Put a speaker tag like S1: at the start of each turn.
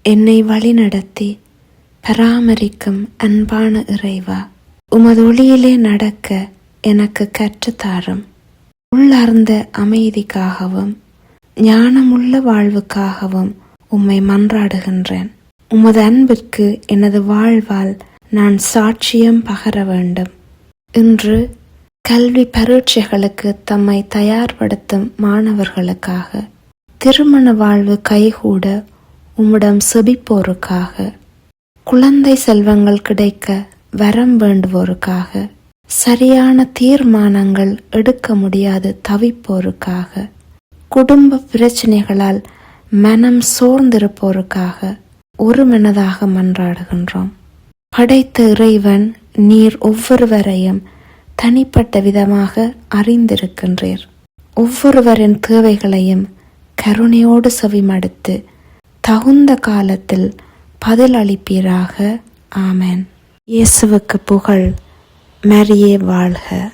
S1: என்னை வழிநடத்தி பராமரிக்கும் அன்பான இறைவா, உமது ஒளியிலே நடக்க எனக்கு கற்றுத்தாரும். உள்ளார்ந்த அமைதிக்காகவும் ஞானமுள்ள வாழ்வுக்காகவும் உம்மை மன்றாடுகின்றேன். உமது அன்பிற்கு எனது வாழ்வால் நான் சாட்சியம் பகர வேண்டும். இன்று கல்வி பரீட்சைகளுக்கு தம்மை தயார்படுத்தும் மாணவர்களுக்காக, திருமண வாழ்வு கைகூட உம்மிடம் செபிப்போருக்காக, குழந்தை செல்வங்கள் கிடைக்க வரம் வேண்டுவோருக்காக, சரியான தீர்மானங்கள் எடுக்க முடியாது தவிப்போருக்காக, குடும்ப பிரச்சனைகளால் மனம் சோர்ந்திருப்போருக்காக ஒரு மனதாக மன்றாடுகின்றோம். படைத்த இறைவன் நீர் ஒவ்வொருவரையும் தனிப்பட்ட விதமாக அறிந்திருக்கின்றீர். ஒவ்வொருவரின் தேவைகளையும் கருணையோடு செவிமடுத்து தகுந்த காலத்தில் பதில் அளிப்பீராக. ஆமென். இயேசுவுக்கு புகழ். மரியே வாழ்க.